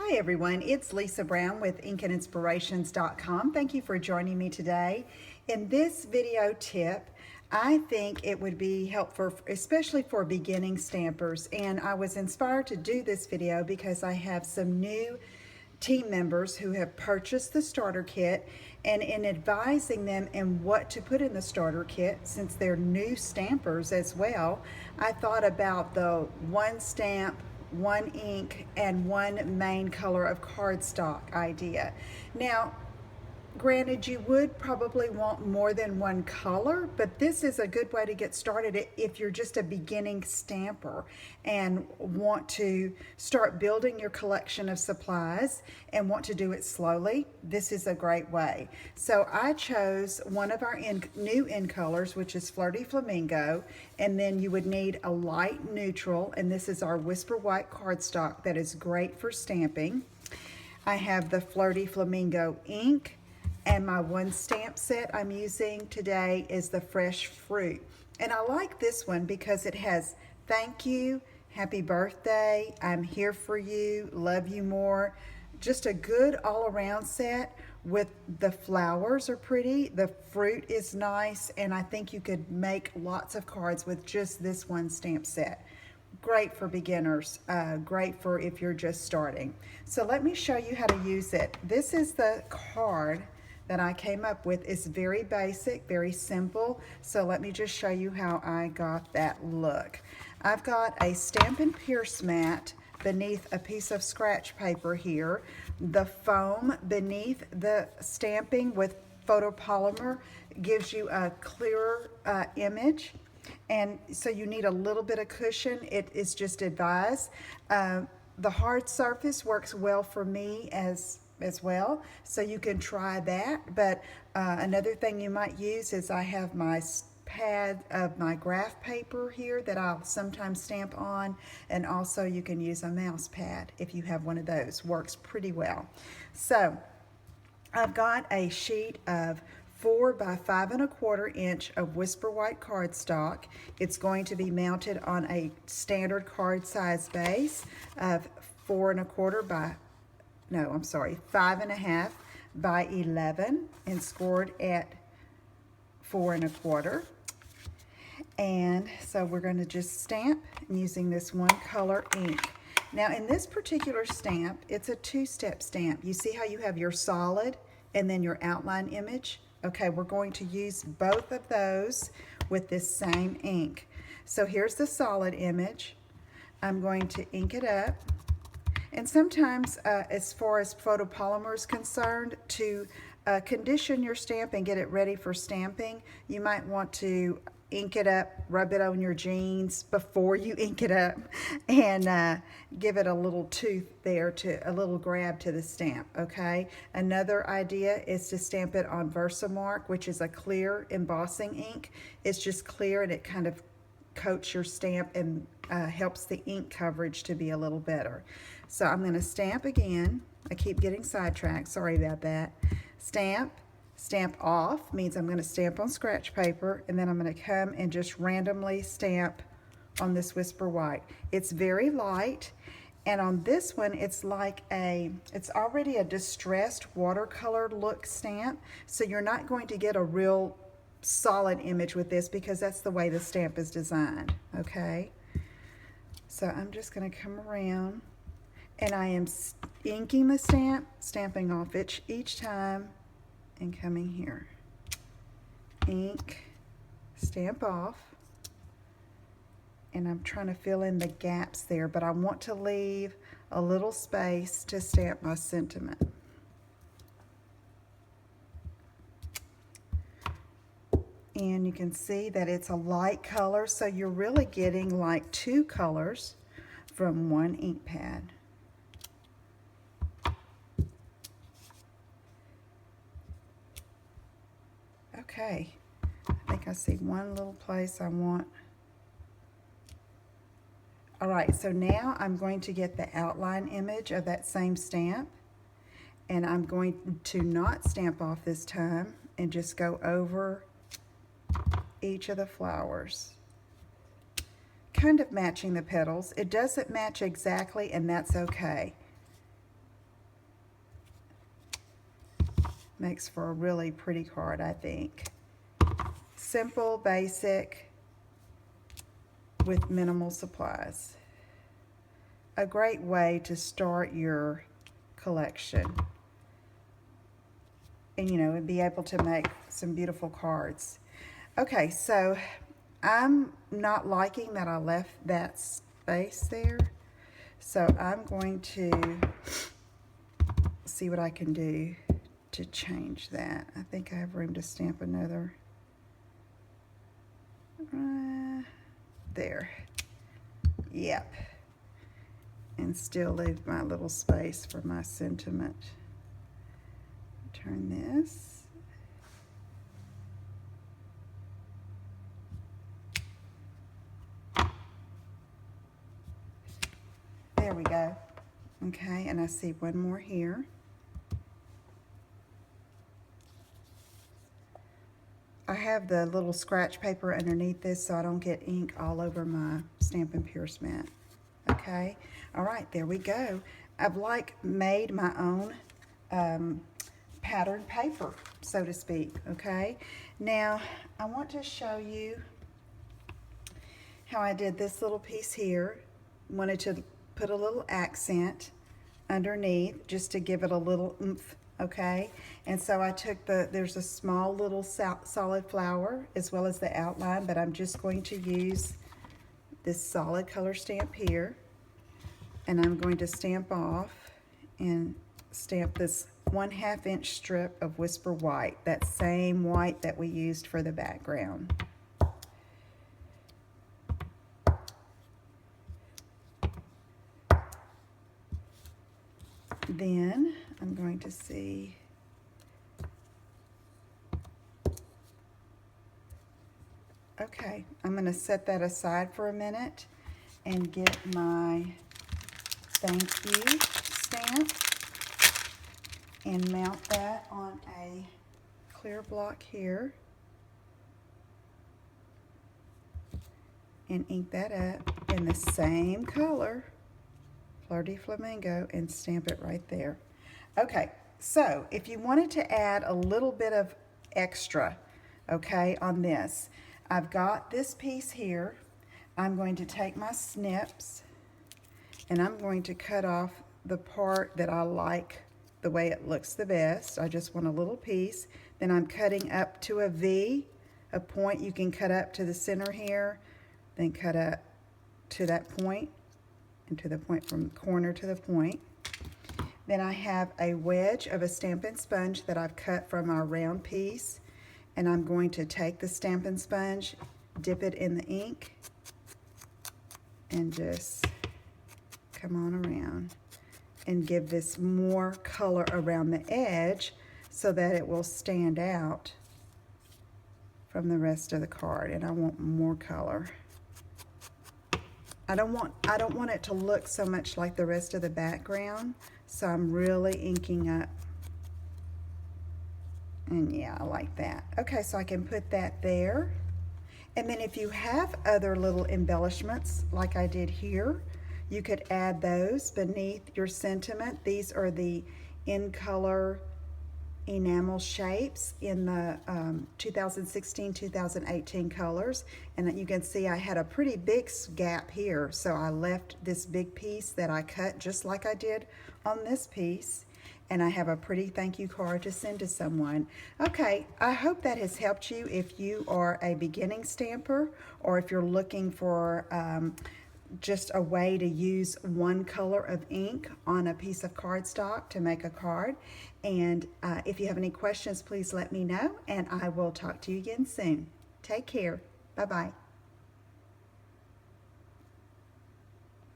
Hi everyone, it's Lisa Brown with InkandInspirations.com. Thank you for joining me today. In this video tip, I think it would be helpful, especially for beginning stampers. And I was inspired to do this video because I have some new team members who have purchased the starter kit, and in advising them in what to put in the starter kit, since they're new stampers as well, I thought about the one stamp, one ink, and one main color of cardstock idea. Now, granted, you would probably want more than one color, but this is a good way to get started if you're just a beginning stamper and want to start building your collection of supplies and want to do it slowly. This is a great way. So I chose one of our new in colors, which is Flirty Flamingo, and then you would need a light neutral, and this is our Whisper White cardstock that is great for stamping. I have the Flirty Flamingo ink, and my one stamp set I'm using today is the Fresh Fruit. And I like this one because it has thank you, happy birthday, I'm here for you, love you more. Just a good all-around set. With the flowers are pretty, the fruit is nice, and I think you could make lots of cards with just this one stamp set. Great for beginners, great for if you're just starting. So let me show you how to use it. This is the card that I came up with. Is very basic, very simple. So let me just show you how I got that look. I've got a Stampin' Pierce mat beneath a piece of scratch paper here. The foam beneath the stamping with photopolymer gives you a clearer image. And so you need a little bit of cushion. It is just advised. The hard surface works well for me as well, so you can try that. But another thing you might use is I have my pad of my graph paper here that I'll sometimes stamp on, and also you can use a mouse pad if you have one of those. Works pretty well. So I've got a sheet of 4 by 5 1/4 inch of Whisper White cardstock. It's going to be mounted on a standard card size base of 4 1/4 by 5 1/2 by 11 and scored at 4 1/4. And so we're going to just stamp using this one color ink. Now in this particular stamp, it's a two-step stamp. You see how you have your solid and then your outline image? Okay, we're going to use both of those with this same ink. So here's the solid image. I'm going to ink it up. And sometimes, as far as photopolymer is concerned, to condition your stamp and get it ready for stamping, you might want to ink it up, rub it on your jeans before you ink it up, and give it a little tooth there, a little grab to the stamp, okay? Another idea is to stamp it on Versamark, which is a clear embossing ink. It's just clear and it kind of coats your stamp and helps the ink coverage to be a little better. So I'm going to stamp again. I keep getting sidetracked, sorry about that. Stamp off means I'm going to stamp on scratch paper, and then I'm going to come and just randomly stamp on this Whisper White. It's very light, and on this one it's it's already a distressed watercolor look stamp, so you're not going to get a real solid image with this because that's the way the stamp is designed, okay? So I'm just going to come around, and I am inking the stamp, stamping off each time, and coming here. Ink, stamp off, and I'm trying to fill in the gaps there, but I want to leave a little space to stamp my sentiment. And you can see that it's a light color, so you're really getting like 2 colors from one ink pad. Okay, I think I see one little place I want. All right, so now I'm going to get the outline image of that same stamp, and I'm going to not stamp off this time and just go over each of the flowers, kind of matching the petals. It doesn't match exactly, and that's okay. Makes for a really pretty card, I think. Simple, basic, with minimal supplies. A great way to start your collection. And you know, and be able to make some beautiful cards. Okay, so I'm not liking that I left that space there. So I'm going to see what I can do to change that. I think I have room to stamp another. There. Yep. And still leave my little space for my sentiment. Turn this. There we go. Okay, and I see one more here. I have the little scratch paper underneath this so I don't get ink all over my Stampin' Pierce mat. Okay, all right, there we go. I've made my own pattern paper, so to speak, okay? Now, I want to show you how I did this little piece here. Wanted to put a little accent underneath just to give it a little oomph, okay? And so I took there's a small little solid flower as well as the outline, but I'm just going to use this solid color stamp here, and I'm going to stamp off and stamp this 1/2 inch strip of Whisper White, that same white that we used for the background. Then I'm going to see, okay, I'm going to set that aside for a minute and get my thank you stamp and mount that on a clear block here and ink that up in the same color, Fleur de Flamingo, and stamp it right there. Okay, so if you wanted to add a little bit of extra, okay, on this, I've got this piece here. I'm going to take my snips and I'm going to cut off the part that I like the way it looks the best. I just want a little piece. Then I'm cutting up to a V, a point. You can cut up to the center here, then cut up to that point, and to the point from corner to the point. Then I have a wedge of a Stampin' Sponge that I've cut from our round piece, and I'm going to take the Stampin' Sponge, dip it in the ink, and just come on around and give this more color around the edge so that it will stand out from the rest of the card. And I want more color. I don't want it to look so much like the rest of the background, so I'm really inking up. And yeah, I like that. Okay, so I can put that there. And then if you have other little embellishments like I did here, you could add those beneath your sentiment. These are the In Color enamel shapes in the 2016-2018 colors, and that you can see I had a pretty big gap here, so I left this big piece that I cut just like I did on this piece, and I have a pretty thank you card to send to someone. Okay, I hope that has helped you if you are a beginning stamper, or if you're looking for just a way to use one color of ink on a piece of cardstock to make a card. And if you have any questions, please let me know, and I will talk to you again soon. Take care. Bye-bye.